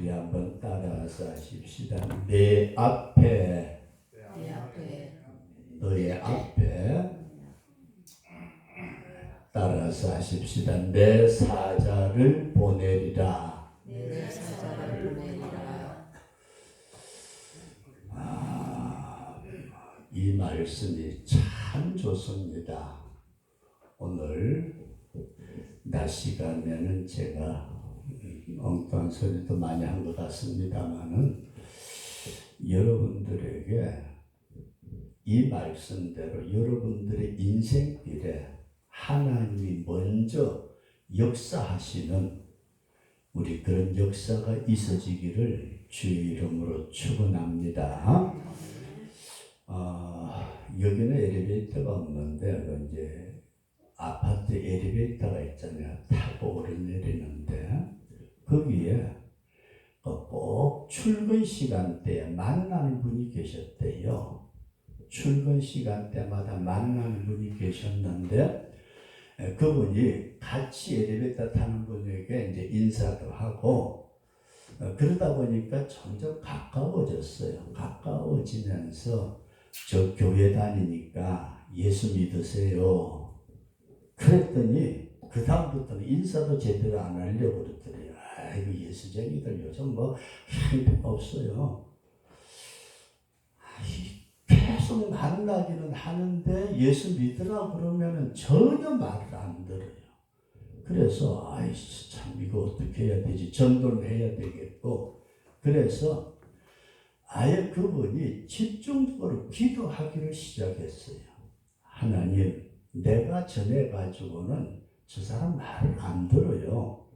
우리 한번 따라서 하십시다. 내 앞에, 너의 앞에 따라서 하십시다. 내 사자를 보내리라. 이 말씀이 참 좋습니다. 오늘 낮 시간에는 제가 엉뚱한 소리도 많이 한 것 같습니다만은 여러분들에게 이 말씀대로 여러분들의 인생길에 하나님이 먼저 역사하시는 우리 그런 역사가 있어지기를 주의 이름으로 축원합니다. 여기는 엘리베이터가 없는데 이제 아파트 엘리베이터가 있잖아요. 타고 오르내리는데 거기에 꼭 출근 시간대에 만나는 분이 계셨대요. 출근 시간대마다 만나는 분이 계셨는데 그분이 같이 엘리베이터 타는 분에게 이제 인사도 하고 그러다 보니까 점점 가까워졌어요. 가까워지면서 저 교회 다니니까 예수 믿으세요. 그랬더니 그 다음부터는 인사도 제대로 안 하려고 그러더래요. 아이고 예수쟁이들 요즘 뭐 향배가 없어요. 계속 만나기는 하는데 예수 믿으라 그러면은 전혀 말을 안 들어요. 그래서 아이씨 참 이거 어떻게 해야 되지? 전도를 해야 되겠고 그래서 아예 그분이 집중적으로 기도하기를 시작했어요. 하나님 내가 전해가지고는 저 사람 말을 안 들어요.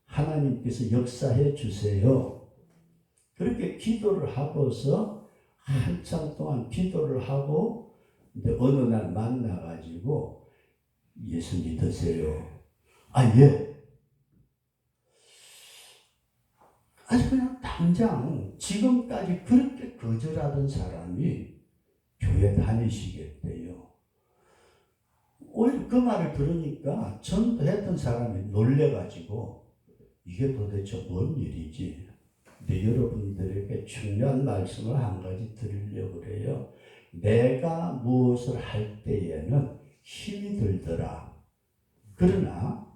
하나님께서 역사해 주세요. 그렇게 기도를 하고서 한참 동안 기도를 하고 이제 어느 날 만나가지고 예수 믿으세요. 예. 아니 그냥 당장 지금까지 그렇게 거절하던 사람이 교회 다니시겠대요. 오히려 그 말을 들으니까 전도했던 사람이 놀래가지고 이게 도대체 뭔 일이지? 근데 여러분들에게 중요한 말씀을 한 가지 드리려고 그래요. 내가 무엇을 할 때에는 힘이 들더라. 그러나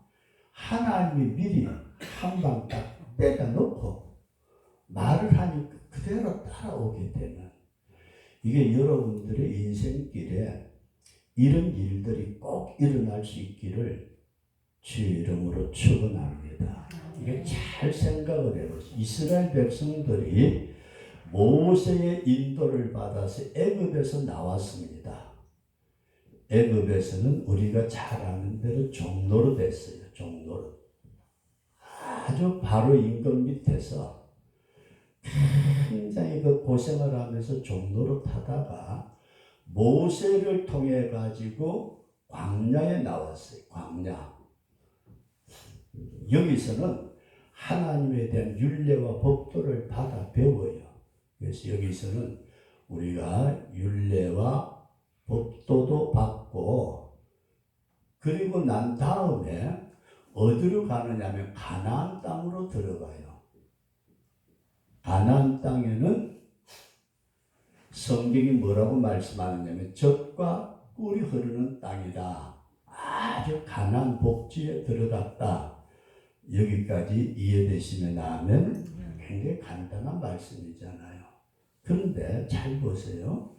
하나님이 미리 한 방 딱 때려놓고 말을 하니까 그대로 따라오게 되는 이게 여러분들의 인생길에 이런 일들이 꼭 일어날 수 있기를 주의 이름으로 축원합니다. 이게 잘 생각을 해보세요. 이스라엘 백성들이 모세의 인도를 받아서 애굽에서 나왔습니다. 애굽에서는 우리가 잘 아는 대로 종노릇 했어요. 종노릇. 아주 바로 임금 밑에서 굉장히 그 고생을 하면서 종노릇 하다가 모세를 통해 가지고 광야에 나왔어요. 광야. 여기서는 하나님에 대한 율례와 법도를 받아 배워요. 그래서 여기서는 우리가 율례와 법도도 받고 그리고 난 다음에 어디로 가느냐면 가나안 땅으로 들어가요. 가나안 땅에는 성경이 뭐라고 말씀하느냐면 젖과 꿀이 흐르는 땅이다. 아주 가나안 복지에 들어갔다. 여기까지 이해되시면 하면 굉장히 간단한 말씀이잖아요. 그런데 잘 보세요.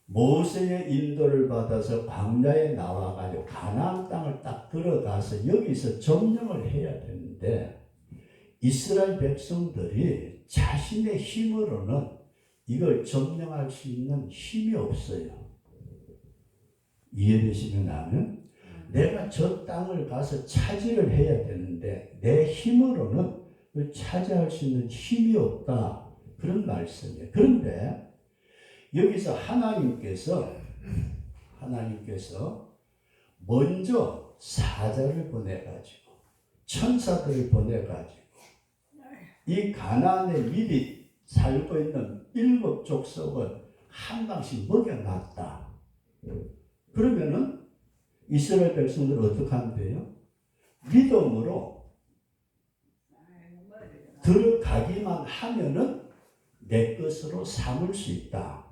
모세의 인도를 받아서 광야에 나와가지고 가나안 땅을 딱 들어가서 여기서 점령을 해야 되는데 이스라엘 백성들이 자신의 힘으로는 이걸 점령할 수 있는 힘이 없어요. 이해되시면 하면 내가 저 땅을 가서 차지를 해야 되는데 내 힘으로는 그걸 차지할 수 있는 힘이 없다. 그런 말씀이에요. 그런데 여기서 하나님께서 먼저 사자를 보내가지고 천사들을 보내가지고 이 가나안에 미리 살고 있는 7 족속을 한 방씩 먹여놨다. 그러면은 이스라엘 백성들은 어떻게 하면 돼요? 믿음으로 들어가기만 하면은 내 것으로 삼을 수 있다.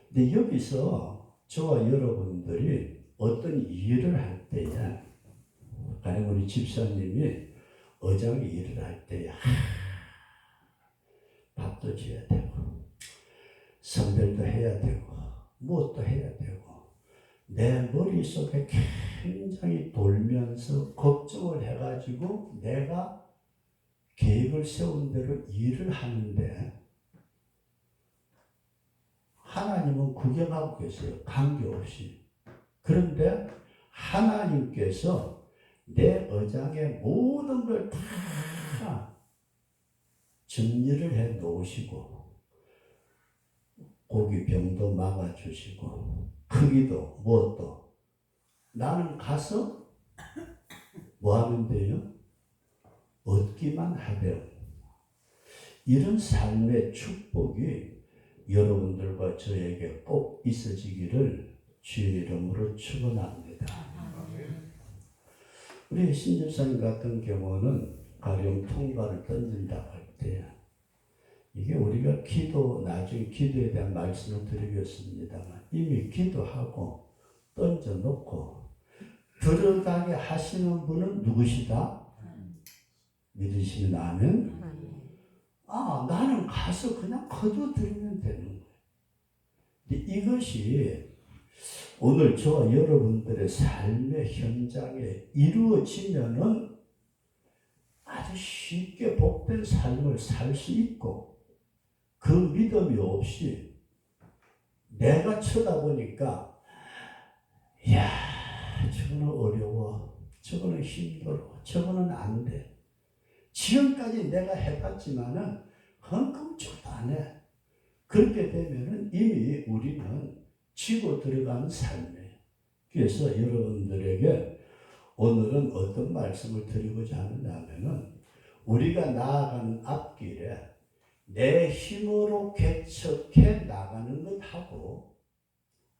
근데 여기서 저와 여러분들이 어떤 일을 할 때에, 가령 우리 집사님이 어장에 일을 할 때에 밥도 줘야 되고 선별도 해야 되고 무엇도 해야 되고 내 머릿속에 굉장히 돌면서 걱정을 해가지고 내가 계획을 세운 대로 일을 하는데 하나님은 구경하고 계세요. 관계없이. 그런데 하나님께서 내 어장에 모든 걸 다 정리를 해 놓으시고 고기 병도 막아주시고 크기도 무엇도 나는 가서 뭐 하면 돼요? 얻기만 하되요. 이런 삶의 축복이 여러분들과 저에게 꼭 있어지기를 주의 이름으로 축원합니다. 우리 신집사님 같은 경우는 가령 통과를 던진다고 할 때 이게 우리가 나중에 기도에 대한 말씀을 드리겠습니다만 이미 기도하고 던져놓고 들어가게 하시는 분은 누구시다? 믿으시면 아멘? 나는 가서 그냥 거둬들이면 되는 거예요. 근데 이것이 오늘 저와 여러분들의 삶의 현장에 이루어지면은 아주 쉽게 복된 삶을 살 수 있고 그 믿음이 없이 내가 쳐다보니까 이야 저거는 어려워, 저거는 힘들어, 저거는 안 돼. 지금까지 내가 해봤지만은 흠금쪽도 안 해. 그렇게 되면은 이미 우리는 치고 들어가는 삶이에요. 그래서 여러분들에게 오늘은 어떤 말씀을 드리고자 하느냐면은 우리가 나아가는 앞길에 내 힘으로 개척해 나가는 것하고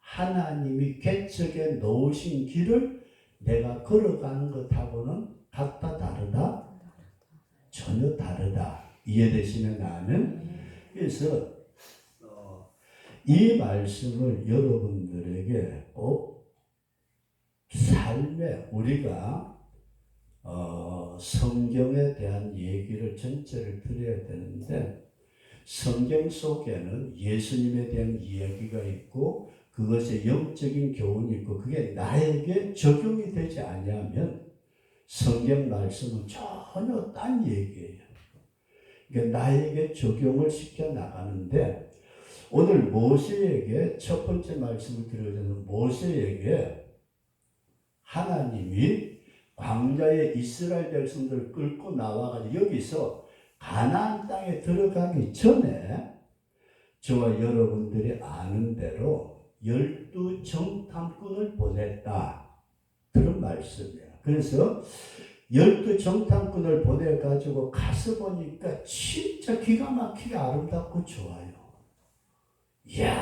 하나님이 개척해 놓으신 길을 내가 걸어가는 것하고는 같다 다르다? 전혀 다르다. 이해되시면 나는? 그래서 이 말씀을 여러분들에게 꼭 삶에 우리가 성경에 대한 얘기를 전체를 드려야 되는데 성경 속에는 예수님에 대한 이야기가 있고 그것의 영적인 교훈이 있고 그게 나에게 적용이 되지 아니하면 성경 말씀은 전혀 딴 얘기예요. 그러니까 나에게 적용을 시켜 나가는데 오늘 모세에게 첫 번째 말씀을 드려주는 모세에게 하나님이 광야에 이스라엘 백성들을 끌고 나와가지고 여기서 가나안 땅에 들어가기 전에 저와 여러분들이 아는 대로 12정탐꾼을 보냈다. 그런 말씀이에요. 그래서 12정탐꾼을 보내가지고 가서 보니까 진짜 기가 막히게 아름답고 좋아요. 이야,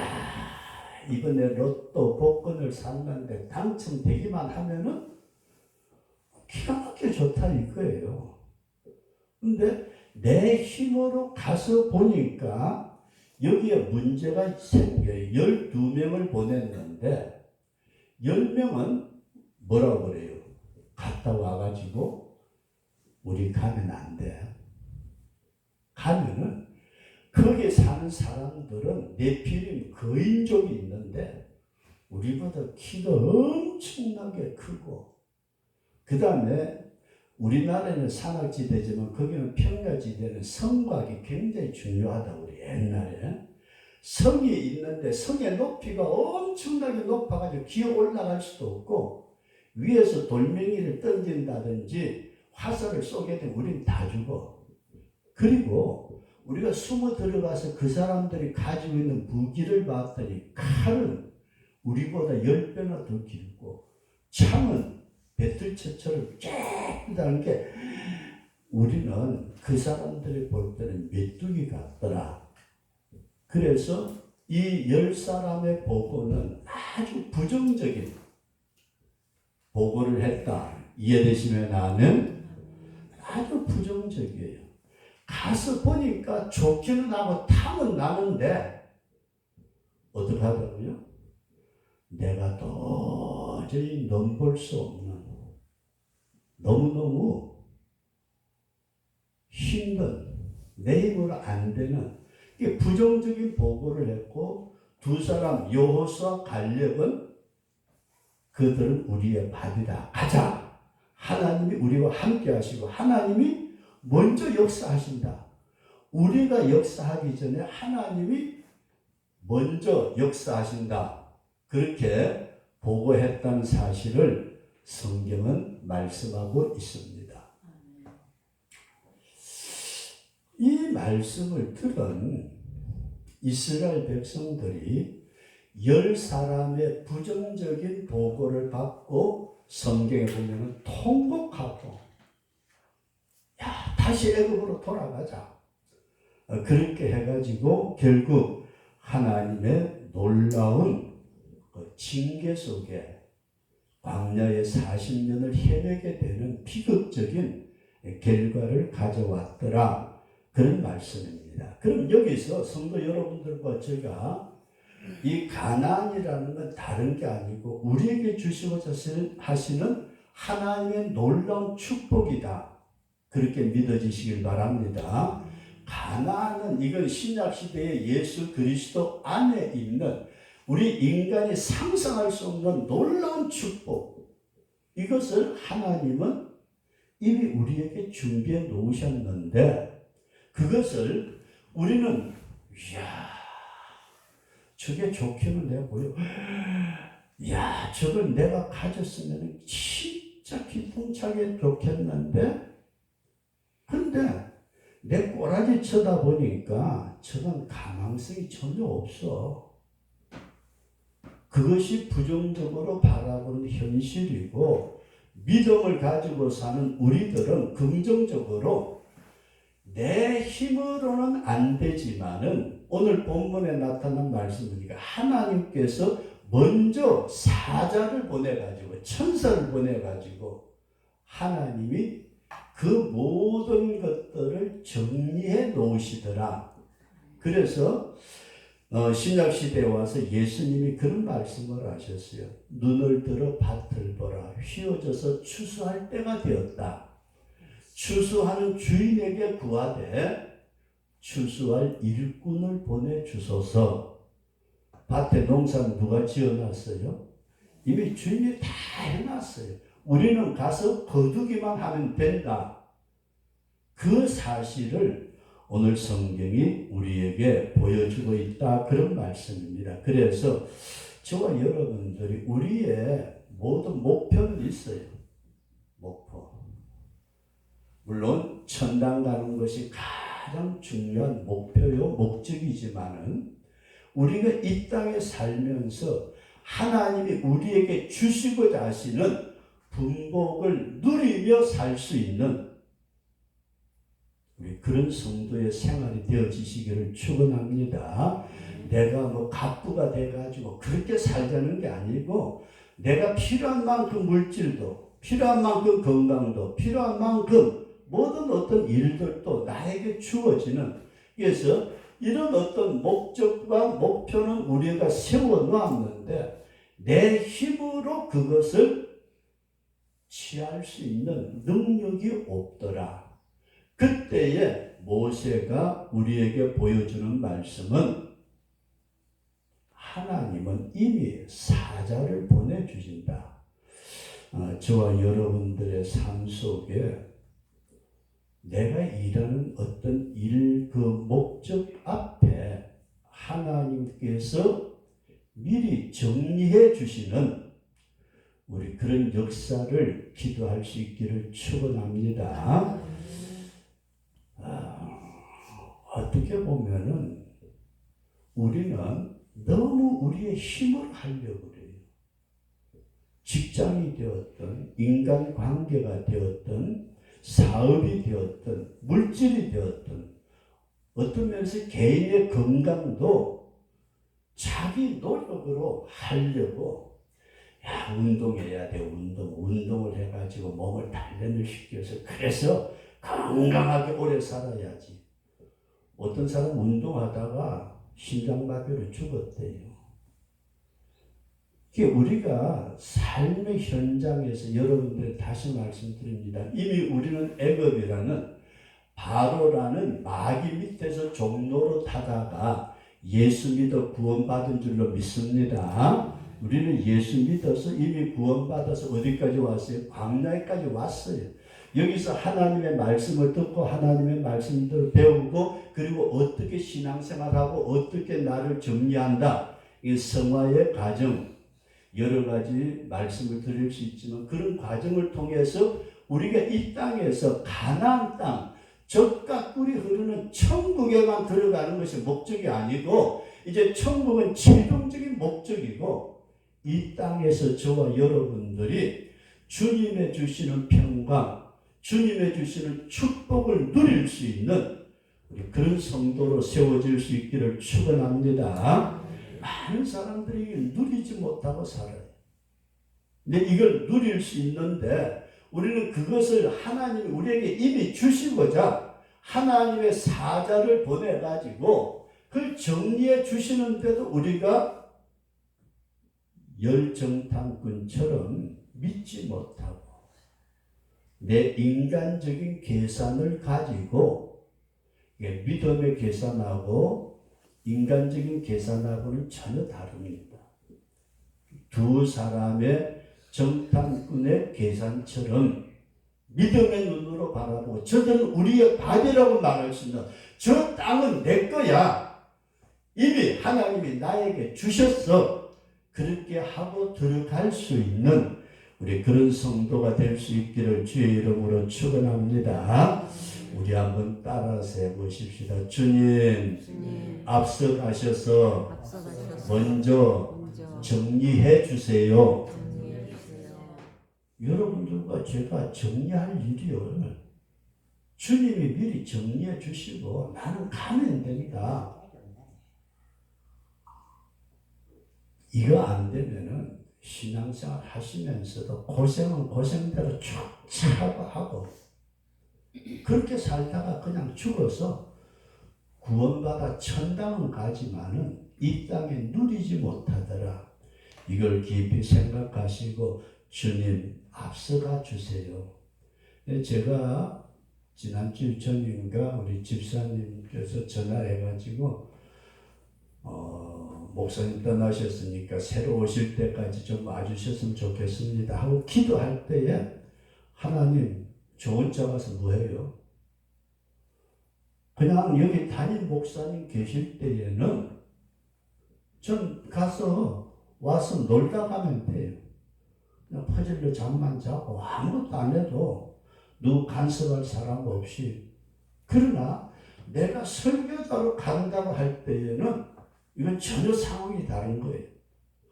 이번에 로또 복권을 샀는데 당첨되기만 하면은 기가 막히게 좋다 이거예요. 근데 내 힘으로 가서 보니까 여기에 문제가 생겨요. 12명을 보냈는데 10명은 뭐라고 그래요? 갔다 와가지고 우리 가면 안 돼. 가면은 거기에 사는 사람들은 네피림 거인족이 있는데 우리보다 키도 엄청나게 크고 그 다음에 우리나라는 산악지대지만 거기는 평야지대는 성곽이 굉장히 중요하다. 우리 옛날에 성이 있는데 성의 높이가 엄청나게 높아가지고 기어 올라갈 수도 없고 위에서 돌멩이를 던진다든지 화살을 쏘게 되면 우린 다 죽어. 그리고 우리가 숨어 들어가서 그 사람들이 가지고 있는 무기를 봤더니 칼은 우리보다 10배나 더 길고 창은 배틀처럼 깨끗한 게 우리는 그 사람들이 볼 때는 메뚜기 같더라. 그래서 이 10사람의 보고는 아주 부정적인 보고를 했다. 이해되시면 나는 아주 부정적이에요. 가서 보니까 좋기는 하고 탐은 나는데 어떻게 하더라고요? 내가 도저히 넘볼 수 없는 너무너무 힘든 내 힘으로 안 되는 부정적인 보고를 했고 두 사람 여호수아 갈렙은 그들은 우리의 밥이다. 가자. 하나님이 우리와 함께 하시고 하나님이 먼저 역사하신다. 우리가 역사하기 전에 하나님이 먼저 역사하신다. 그렇게 보고했다는 사실을 성경은 말씀하고 있습니다. 이 말씀을 들은 이스라엘 백성들이 10사람의 부정적인 보고를 받고 성경에 보면 통곡하고 야 다시 애굽으로 돌아가자. 그렇게 해가지고 결국 하나님의 놀라운 징계 속에 광야의 40년을 헤매게 되는 비극적인 결과를 가져왔더라. 그런 말씀입니다. 그럼 여기서 성도 여러분들과 제가 이 가나안이라는 건 다른 게 아니고 우리에게 주시고자 하시는 하나님의 놀라운 축복이다. 그렇게 믿어지시길 바랍니다. 가나안은 이건 신약시대의 예수 그리스도 안에 있는 우리 인간이 상상할 수 없는 놀라운 축복. 이것을 하나님은 이미 우리에게 준비해 놓으셨는데 그것을 우리는 이야 저게 좋기는 내 보여. 야 저걸 내가 가졌으면 진짜 기통차게 좋겠는데 근데 내 꼬라지 쳐다보니까 저건 가망성이 전혀 없어. 그것이 부정적으로 바라보는 현실이고 믿음을 가지고 사는 우리들은 긍정적으로 내 힘으로는 안 되지만은 오늘 본문에 나타난 말씀이니까 하나님께서 먼저 사자를 보내가지고 천사를 보내가지고 하나님이 그 모든 것들을 정리해 놓으시더라. 그래서 신약시대에 와서 예수님이 그런 말씀을 하셨어요. 눈을 들어 밭을 보라. 휘어져서 추수할 때가 되었다. 추수하는 주인에게 구하되 추수할 일꾼을 보내주소서. 밭에 농사는 누가 지어놨어요? 이미 주인이 다 해놨어요. 우리는 가서 거두기만 하면 된다. 그 사실을 오늘 성경이 우리에게 보여주고 있다. 그런 말씀입니다. 그래서 저와 여러분들이 우리의 모든 목표는 있어요. 목표. 물론 천당 가는 것이 가장 중요한 목표요 목적이지만은 우리가 이 땅에 살면서 하나님이 우리에게 주시고자 하시는 분복을 누리며 살 수 있는 우리 그런 성도의 생활이 되어지시기를 축원합니다. 내가 뭐 갑부가 돼가지고 그렇게 살자는 게 아니고 내가 필요한 만큼 물질도 필요한 만큼 건강도 필요한 만큼 모든 어떤 일들도 나에게 주어지는 그래서 이런 어떤 목적과 목표는 우리가 세워놓았는데 내 힘으로 그것을 취할 수 있는 능력이 없더라. 그때에 모세가 우리에게 보여주는 말씀은 하나님은 이미 사자를 보내주신다. 저와 여러분들의 삶 속에 내가 일하는 어떤 일, 그 목적 앞에 하나님께서 미리 정리해 주시는 우리 그런 역사를 기도할 수 있기를 축원합니다. 어떻게 보면은 우리는 너무 우리의 힘을 하려고 그래요. 직장이 되었든 인간관계가 되었든 사업이 되었든 물질이 되었든 어떤 면에서 개인의 건강도 자기 노력으로 하려고 야 운동해야 돼. 운동을 해가지고 몸을 단련을 시켜서 그래서 건강하게 오래 살아야지. 어떤 사람 운동하다가 심장마비로 죽었대요. 우리가 삶의 현장에서 여러분들 다시 말씀드립니다. 이미 우리는 애굽이라는 바로라는 마귀 밑에서 종로로 타다가 예수 믿어 구원받은 줄로 믿습니다. 우리는 예수 믿어서 이미 구원받아서 어디까지 왔어요? 광야에까지 왔어요. 여기서 하나님의 말씀을 듣고 하나님의 말씀들을 배우고 그리고 어떻게 신앙생활하고 어떻게 나를 정리한다. 이 성화의 과정 여러 가지 말씀을 드릴 수 있지만 그런 과정을 통해서 우리가 이 땅에서 가나안 땅 젖과 꿀이 흐르는 천국에만 들어가는 것이 목적이 아니고 이제 천국은 최종적인 목적이고 이 땅에서 저와 여러분들이 주님의 주시는 평강 주님의 주시는 축복을 누릴 수 있는 우리 그런 성도로 세워질 수 있기를 축원합니다. 많은 사람들이 누리지 못하고 살아요. 근데 이걸 누릴 수 있는데 우리는 그것을 하나님이 우리에게 이미 주시고자 하나님의 사자를 보내가지고 그걸 정리해 주시는데도 우리가 열정탐꾼처럼 믿지 못하고 내 인간적인 계산을 가지고 믿음의 계산하고 인간적인 계산하고는 전혀 다릅니다. 두 사람의 정탐꾼의 계산처럼 믿음의 눈으로 바라보고 저들은 우리의 밥이라고 말할 수 있는 저 땅은 내 거야. 이미 하나님이 나에게 주셨어. 그렇게 하고 들어갈 수 있는 우리 그런 성도가 될 수 있기를 주의 이름으로 축원합니다. 우리 한번 따라서 해보십시다. 주님, 앞서가셔서 먼저 정리해 주세요. 여러분들과 제가 정리할 일이요. 주님이 미리 정리해 주시고 나는 가면 됩니다. 이거 안 되면은 신앙생활 하시면서도 고생은 고생대로 쭉 하고 그렇게 살다가 그냥 죽어서 구원받아 천당은 가지만은 이 땅에 누리지 못하더라. 이걸 깊이 생각하시고 주님 앞서가 주세요. 제가 지난주 전인가 우리 집사님께서 전화해가지고 목사님 떠나셨으니까 새로 오실 때까지 좀 와주셨으면 좋겠습니다 하고 기도할 때에 하나님 저 혼자 가서 뭐해요? 그냥 여기 담임 목사님 계실 때에는 전 가서 와서 놀다 가면 돼요. 그냥 퍼즐로 잠만 자고 아무것도 안 해도 누구 간섭할 사람 없이. 그러나 내가 설교자로 간다고 할 때에는 이건 전혀 상황이 다른 거예요.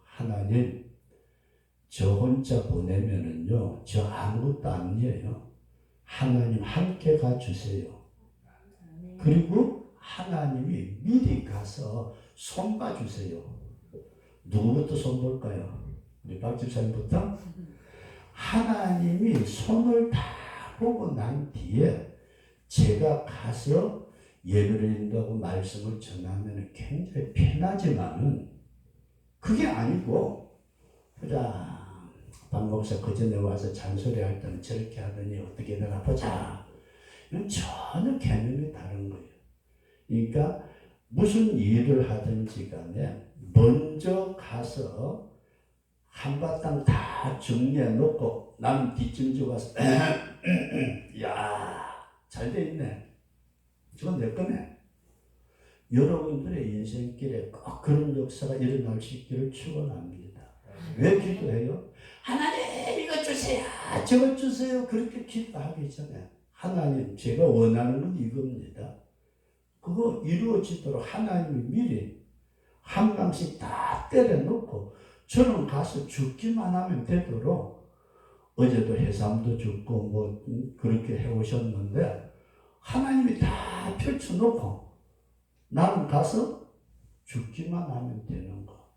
하나님 저 혼자 보내면은요 저 아무것도 안 해요. 하나님 함께 가주세요. 그리고 하나님이 미리 가서 손 봐주세요. 누구부터 손 볼까요? 우리 박 집사님부터? 하나님이 손을 다 보고 난 뒤에 제가 가서 예배를 인도하고 말씀을 전하면 굉장히 편하지만은 그게 아니고 보자 박 목사 그 전에 와서 잔소리 할 때는 저렇게 하더니 어떻게 되나 보자. 이건 전혀 개념이 다른 거예요. 그러니까 무슨 일을 하든지 간에 먼저 가서 한바탕 다 정리해 놓고 나는 뒷짐지 와서 야, 잘 돼 있네. 저건 내 거네. 여러분들의 인생길에 꼭 그런 역사가 일어날 수 있기를 축원합니다. 왜 기도해요? 하나님 이거 주세요. 저거 주세요. 그렇게 기도하기 전에 하나님 제가 원하는 건 이겁니다. 그거 이루어지도록 하나님이 미리 한 방씩 다 때려놓고 저는 가서 죽기만 하면 되도록 어제도 해삼도 죽고 뭐 그렇게 해오셨는데 하나님이 다 펼쳐놓고 나는 가서 죽기만 하면 되는 거.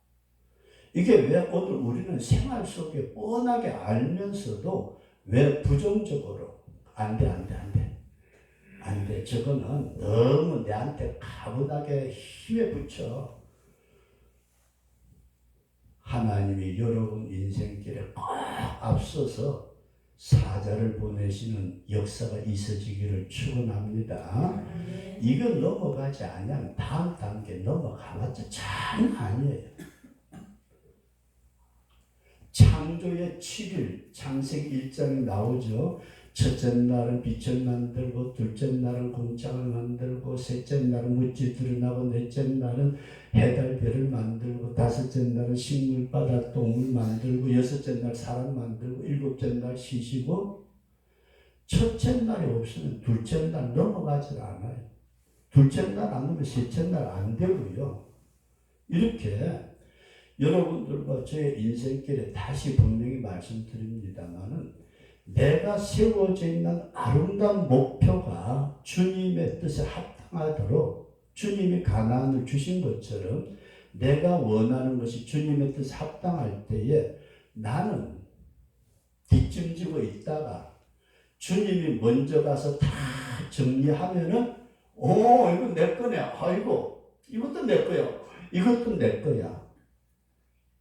이게 왜 오늘 우리는 생활 속에 뻔하게 알면서도 왜 부정적으로 안 돼. 안 돼. 저거는 너무 내한테 가분하게 힘에 붙여. 하나님이 여러분 인생길에 꼭 앞서서 사자를 보내시는 역사가 있어지기를 축원합니다. 이거 넘어가지 않으면 다음 단계 넘어가봤자 참 아니에요. 창조의 7일 창세기 1장에 나오죠. 첫째 날은 빛을 만들고 둘째 날은 공창을 만들고 셋째 날은 물질 드러나고 넷째 날은 해달 별을 만들고 다섯째 날은 식물 바다 동물 만들고 여섯째 날 사람 만들고 일곱째 날 쉬시고 첫째 날이 없으면 둘째 날 넘어가지 않아요. 둘째 날 안 오면 셋째 날 안 되고요. 이렇게 여러분들과 저의 인생길에 다시 분명히 말씀드립니다만은 내가 세워져 있는 아름다운 목표가 주님의 뜻에 합당하도록 주님이 가나안을 주신 것처럼 내가 원하는 것이 주님의 뜻에 합당할 때에 나는 뒷짐지고 있다가 주님이 먼저 가서 다 정리하면은 이거 내 거네. 아이고 이것도 내 거야. 이것도 내 거야.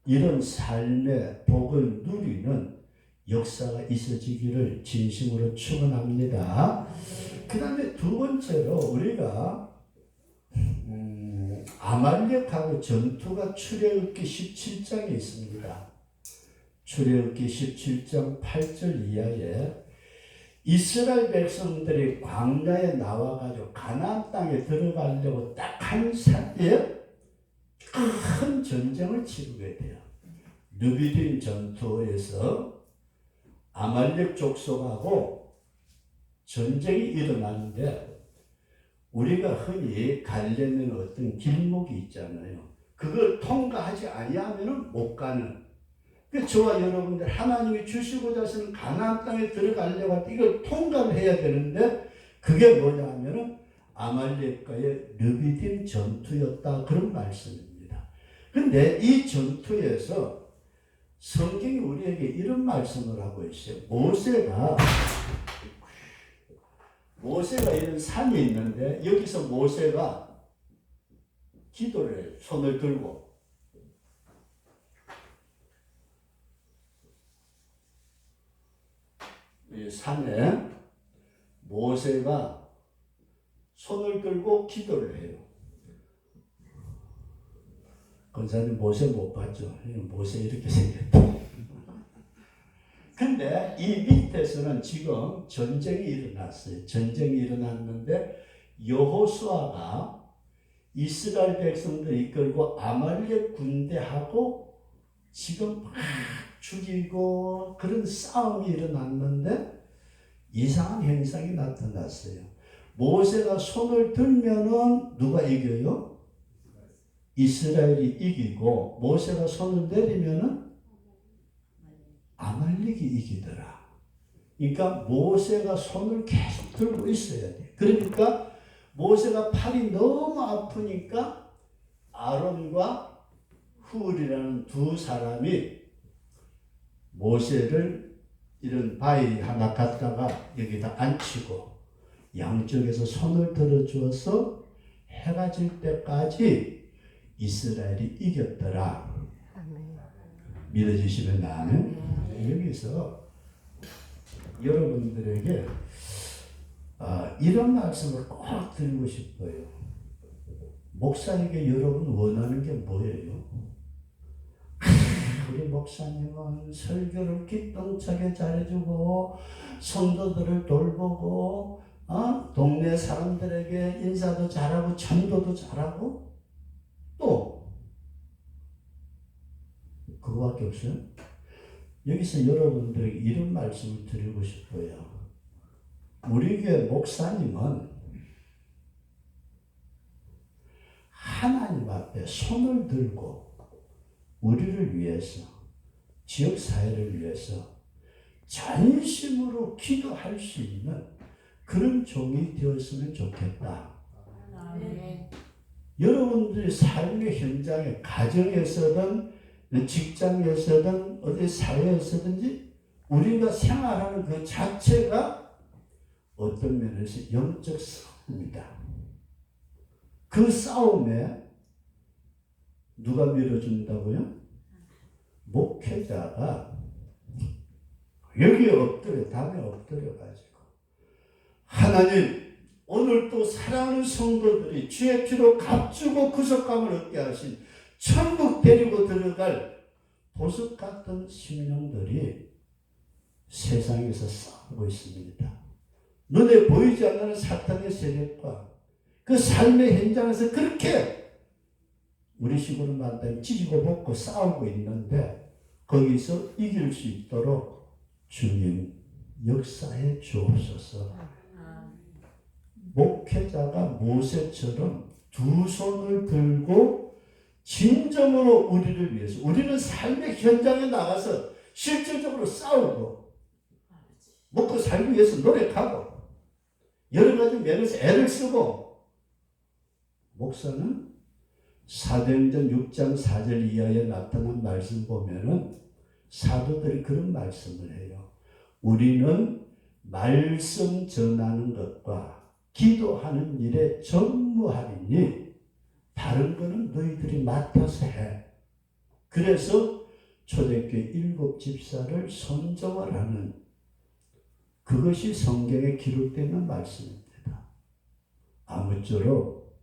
이런 삶의 복을 누리는 역사가 있어지기를 진심으로 축원합니다. 그 다음에 두 번째로 우리가 아말렉하고 전투가 출애굽기 17장에 있습니다. 출애굽기 17장 8절 이하에 이스라엘 백성들이 광야에 나와가지고 가나안 땅에 들어가려고 딱 한 사이에 큰 전쟁을 치르게 돼요. 르비딤 전투에서 아말렉 족속하고 전쟁이 일어나는데 우리가 흔히 가려면 어떤 길목이 있잖아요. 그걸 통과하지 아니하면 못 가는. 저와 여러분들 하나님이 주시고자 하시는 가나안 땅에 들어가려고 할 때 이걸 통과를 해야 되는데 그게 뭐냐 하면은 아말렉과의 르비딤 전투였다. 그런 말씀입니다. 근데 이 전투에서 성경이 우리에게 이런 말씀을 하고 있어요. 모세가 이런 산이 있는데 여기서 모세가 기도를 해요. 손을 들고. 이 산에 모세가 손을 들고 기도를 해요. 권사님 모세 못 봤죠? 모세 이렇게 생겼다. 근데 이 밑에서는 지금 전쟁이 일어났어요. 전쟁이 일어났는데 여호수아가 이스라엘 백성들 이끌고 아말렉 군대하고 지금 막 죽이고 그런 싸움이 일어났는데 이상한 현상이 나타났어요. 모세가 손을 들면은 누가 이겨요? 이스라엘이 이기고 모세가 손을 내리면은 아말렉이 이기더라. 그러니까 모세가 손을 계속 들고 있어야 돼. 그러니까 모세가 팔이 너무 아프니까 아론과 훌이라는 두 사람이 모세를 이런 바위 하나 갖다가 여기다 앉히고 양쪽에서 손을 들어주어서 해가 질 때까지 이스라엘이 이겼더라. 믿어주시면 나는 여기서 여러분들에게 이런 말씀을 꼭 드리고 싶어요. 목사에게 여러분 원하는 게 뭐예요? 우리 목사님은 설교를 기똥차게 잘해주고 성도들을 돌보고 동네 사람들에게 인사도 잘하고 전도도 잘하고 또 그거밖에 없어요? 여기서 여러분들에게 이런 말씀을 드리고 싶어요. 우리 교회 목사님은 하나님 앞에 손을 들고 우리를 위해서 지역사회를 위해서 전심으로 기도할 수 있는 그런 종이 되었으면 좋겠다. 여러분들의 삶의 현장에 가정에서든 직장에서든 어디 사회에서든지 우리가 생활하는 그 자체가 어떤 면에서 영적 싸움입니다. 그 싸움에 누가 밀어준다고요? 목회자가 여기에 엎드려, 담에 엎드려가지고 하나님, 오늘 또 사랑하는 성도들이 주의 피로 값주고 구속감을 얻게 하신 천국 데리고 들어갈 보석 같은 심령들이 세상에서 싸우고 있습니다. 눈에 보이지 않는 사탄의 세력과 그 삶의 현장에서 그렇게 우리 식으로 말하면 찢고 볶고 싸우고 있는데 거기서 이길 수 있도록 주님 역사해 주옵소서. 목회자가 모세처럼 두 손을 들고 진정으로 우리를 위해서, 우리는 삶의 현장에 나가서 실질적으로 싸우고 먹고 살기 위해서 노력하고 여러 가지 면에서 애를 쓰고, 목사는 사도행전 6장 4절 이하에 나타난 말씀 보면은 사도들이 그런 말씀을 해요. 우리는 말씀 전하는 것과 기도하는 일에 전무하리니 다른 거는 너희들이 맡아서 해. 그래서 초대교회 7 집사를 선정을 하는, 그것이 성경에 기록되어 있는 말씀입니다. 아무쪼록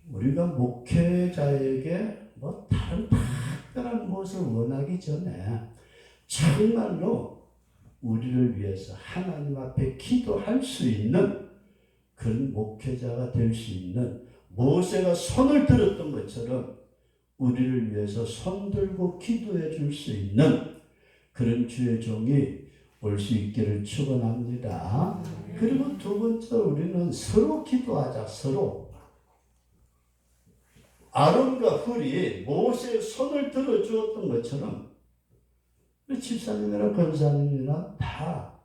우리가 목회자에게 뭐 다른 특별한 것을 원하기 전에 정말로 우리를 위해서 하나님 앞에 기도할 수 있는 그런 목회자가 될 수 있는, 모세가 손을 들었던 것처럼 우리를 위해서 손 들고 기도해 줄 수 있는 그런 주의 종이 올 수 있기를 축원합니다. 그리고 두 번째, 우리는 서로 기도하자. 서로. 아론과 훌이 모세의 손을 들어 주었던 것처럼 집사님이나 권사님이나 다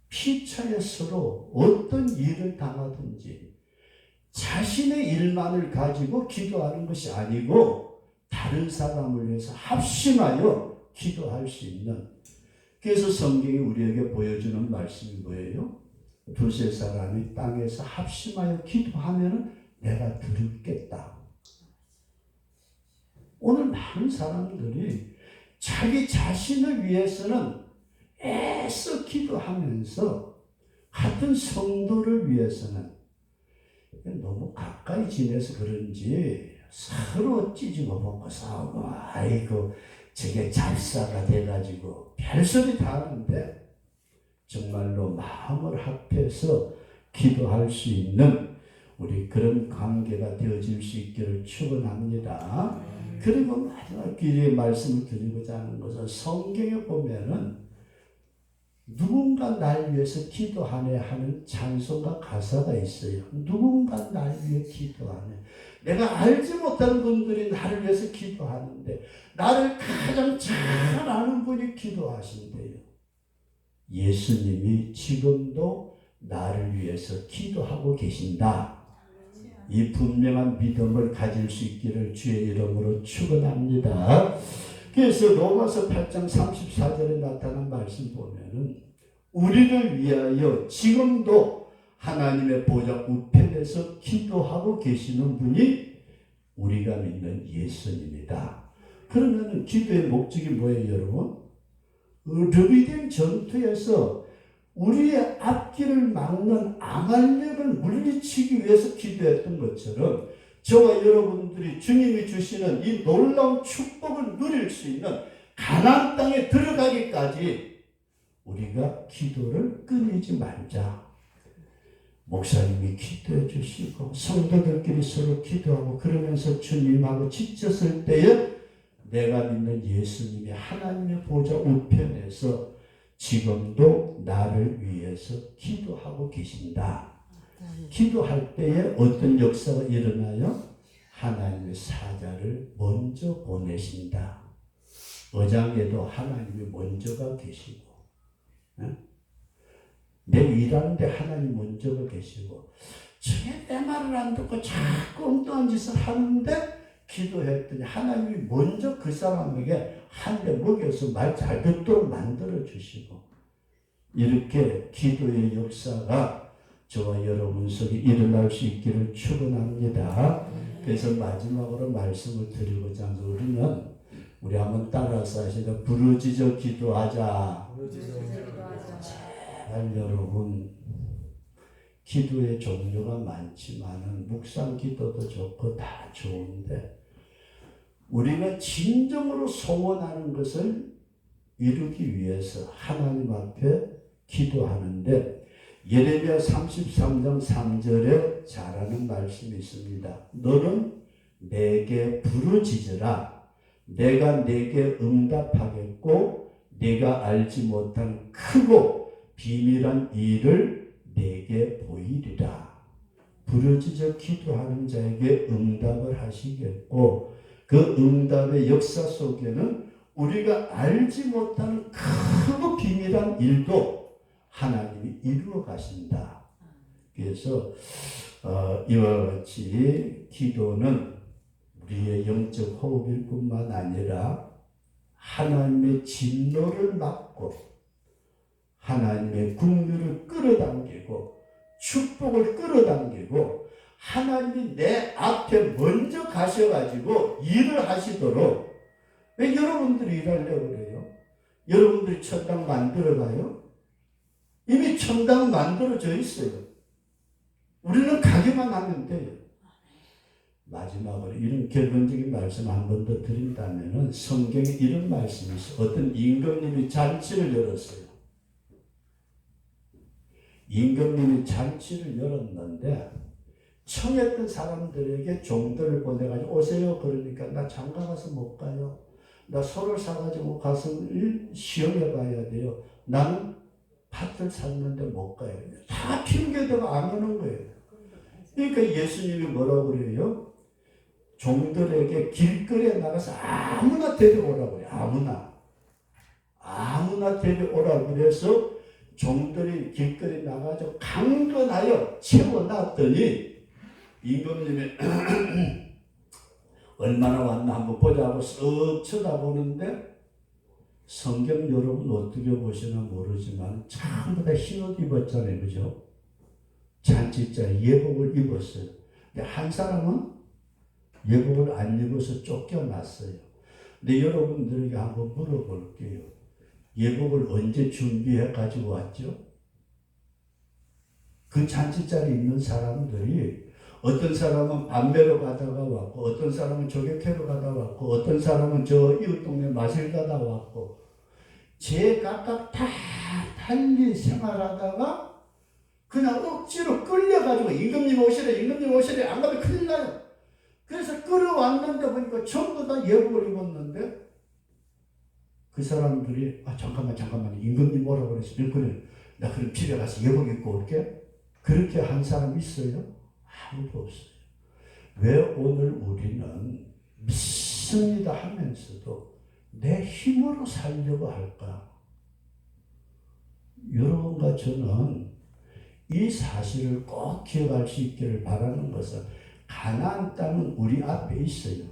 피차에 서로 어떤 일을 당하든지 자신의 일만을 가지고 기도하는 것이 아니고 다른 사람을 위해서 합심하여 기도할 수 있는, 그래서 성경이 우리에게 보여주는 말씀이 뭐예요? 두세 사람이 땅에서 합심하여 기도하면 내가 들었겠다. 오늘 많은 사람들이 자기 자신을 위해서는 애써 기도하면서 같은 성도를 위해서는 너무 가까이 지내서 그런지 서로 찢고 볶고 싸우고, 아이고 저게 잡사가 돼가지고 별소리 다 하는데 정말로 마음을 합해서 기도할 수 있는 우리 그런 관계가 되어질 수 있기를 축원합니다. 그리고 마지막 기회에 말씀을 드리고자 하는 것은, 성경에 보면은 누군가 날 위해서 기도하네 하는 찬송과 가사가 있어요. 누군가 날 위해 기도하네. 내가 알지 못하는 분들이 나를 위해서 기도하는데 나를 가장 잘 아는 분이 기도하신대요. 예수님이 지금도 나를 위해서 기도하고 계신다. 이 분명한 믿음을 가질 수 있기를 주의 이름으로 축원합니다. 그래서 로마서 8장 34절에 나타난 말씀 보면은 우리를 위하여 지금도 하나님의 보좌 우편에서 기도하고 계시는 분이 우리가 믿는 예수님이다. 그러면 기도의 목적이 뭐예요, 여러분? 르비딤 전투에서 우리의 앞길을 막는 아말렉을 물리치기 위해서 기도했던 것처럼 저와 여러분들이 주님이 주시는 이 놀라운 축복을 누릴 수 있는 가나안 땅에 들어가기까지 우리가 기도를 끊이지 말자. 목사님이 기도해 주시고 성도들끼리 서로 기도하고 그러면서 주님하고 지쳤을 때에 내가 믿는 예수님이 하나님의 보좌 우편에서 지금도 나를 위해서 기도하고 계신다. 기도할 때에 어떤 역사가 일어나요? 하나님의 사자를 먼저 보내신다. 어장에도 하나님이 먼저가 계시고, 내 일하는데 하나님 먼저가 계시고, 저게 내 말을 안 듣고 자꾸 엉뚱한 짓을 하는데 기도했더니 하나님이 먼저 그 사람에게 한 대 먹여서 말 잘 듣도록 만들어 주시고, 이렇게 기도의 역사가 저와 여러분 속에 일어날 수 있기를 축원합니다. 그래서 마지막으로 말씀을 드리고자 합니다. 우리 한번 따라서 하시다. 부르짖어 기도하자. 제발 여러분, 기도의 종류가 많지만은 묵상 기도도 좋고 다 좋은데 우리가 진정으로 소원하는 것을 이루기 위해서 하나님 앞에 기도하는데 예레미야 33장 3절에 잘하는 말씀이 있습니다. 너는 내게 부르짖으라. 내가 내게 응답하겠고 내가 알지 못한 크고 비밀한 일을 내게 보이리라. 부르짖어 기도하는 자에게 응답을 하시겠고 그 응답의 역사 속에는 우리가 알지 못하는 크고 비밀한 일도 하나님이 이루어 가신다. 그래서 이와 같이 기도는 우리의 영적 호흡일 뿐만 아니라 하나님의 진노를 막고 하나님의 국류를 끌어당기고 축복을 끌어당기고 하나님이 내 앞에 먼저 가셔가지고 일을 하시도록. 왜 여러분들이 일하려고 그래요? 여러분들이 천당 만들어가요? 이미 천당 만들어져 있어요. 우리는 가기만 하면 돼요. 마지막으로 이런 결론적인 말씀 한 번 더 드린다면 성경에 이런 말씀이 있어요. 어떤 임금님이 잔치를 열었어요. 임금님이 잔치를 열었는데 청했던 사람들에게 종들을 보내가지고 오세요. 그러니까 나 장가 가서 못 가요. 나 소를 사가지고 가서 시험해 봐야 돼요. 나는 밭을 샀는데 못 가요. 다 핑계대고 안 오는 거예요. 그러니까 예수님이 뭐라고 그래요? 종들에게 길거리에 나가서 아무나 데려오라고 그래요. 아무나 데려오라고 그래서 종들이 길거리에 나가서 강건하여 채워놨더니 임금님이 얼마나 왔나 한번 보자고 쓱 쳐다보는데 성경 여러분 어떻게 보시나 모르지만 전부 다 흰옷 입었잖아요. 그죠? 잔치자 예복을 입었어요. 근데 한 사람은 예복을 안 입어서 쫓겨났어요. 근데 여러분들에게 한번 물어볼게요. 예복을 언제 준비해 가지고 왔죠? 그 잔치자리에 있는 사람들이 어떤 사람은 밤배로 가다가 왔고 어떤 사람은 조개캐로 가다 왔고 어떤 사람은 저 이웃 동네 마실 가다 왔고 제각각 다 달리 생활하다가 그냥 억지로 끌려가지고 임금님 오시래 안 가면 큰일 나요. 그래서 끌어왔는데 보니까 전부 다 예복을 입었는데 그 사람들이 잠깐만 임금님 오라고 그랬어. 그래 나 그럼 집에 가서 예복 입고 올게. 그렇게 한 사람 있어요? 아무도 없어요. 왜 오늘 우리는 믿습니다 하면서도 내 힘으로 살려고 할까? 여러분과 저는 이 사실을 꼭 기억할 수 있기를 바라는 것은 가나안 땅은 우리 앞에 있어요.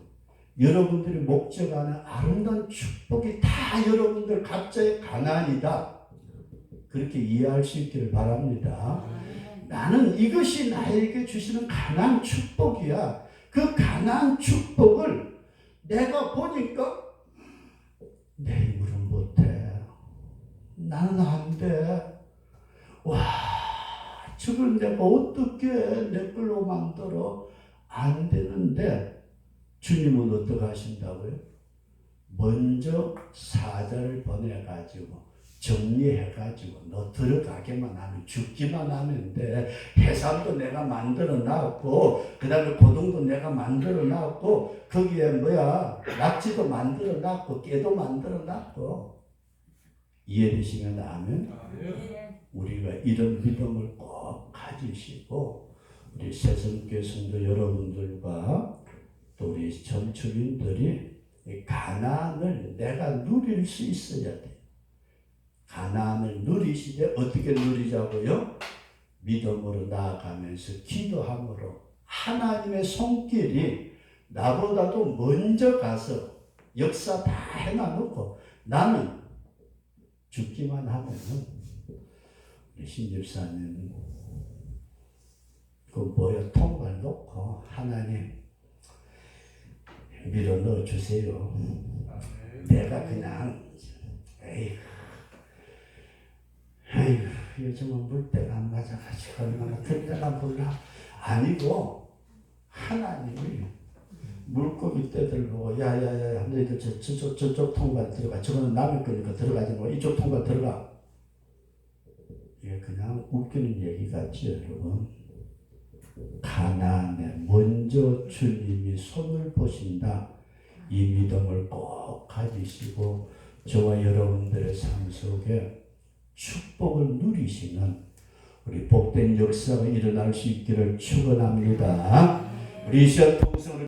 여러분들이 목적하는 아름다운 축복이 다 여러분들 각자의 가나안이다. 그렇게 이해할 수 있기를 바랍니다. 나는 이것이 나에게 주시는 가나안 축복이야. 그 가나안 축복을 내가 보니까 내 힘으로는 못해. 나는 안 돼. 와, 저걸 내가 어떻게 내 걸로 만들어? 안 되는데 주님은 어떻게 하신다고요? 먼저 사자를 보내가지고 정리해가지고 너 들어가게만 하면 죽기만 하면 돼. 해삼도 내가 만들어 놨고 그 다음에 고등도 내가 만들어 놨고 거기에 낙지도 만들어 놨고 깨도 만들어 놨고. 이해되시면 아멘? 우리가 이런 믿음을 꼭 가지시고 우리 새성교회 성도 여러분들과 또 우리 전축인들이 가나안을 내가 누릴 수 있어야 돼. 가나안을 누리시되 어떻게 누리자고요? 믿음으로 나아가면서 기도함으로 하나님의 손길이 나보다도 먼저 가서 역사 다 해놔놓고 나는 죽기만 하면은 신집사님 그 뭐야 통발 놓고 하나님 밀어 넣어 주세요. 내가 그냥 에이 요즘은 물때가 안 맞아가지고 얼마나 들려나 몰라. 아니고 하나님이 물고기 떼들 보고 야야야 너희들 저쪽 통발 들어가. 저거는 남의 거니까 들어가지 마. 이쪽 통발 들어가. 이게 그냥 웃기는 얘기 같지 여러분. 가나안에 먼저 주님이 손을 보신다. 이 믿음을 꼭 가지시고 저와 여러분들의 삶 속에 축복을 누리시는 우리 복된 역사가 일어날 수 있기를 축원합니다. 우리 이 시간 통성을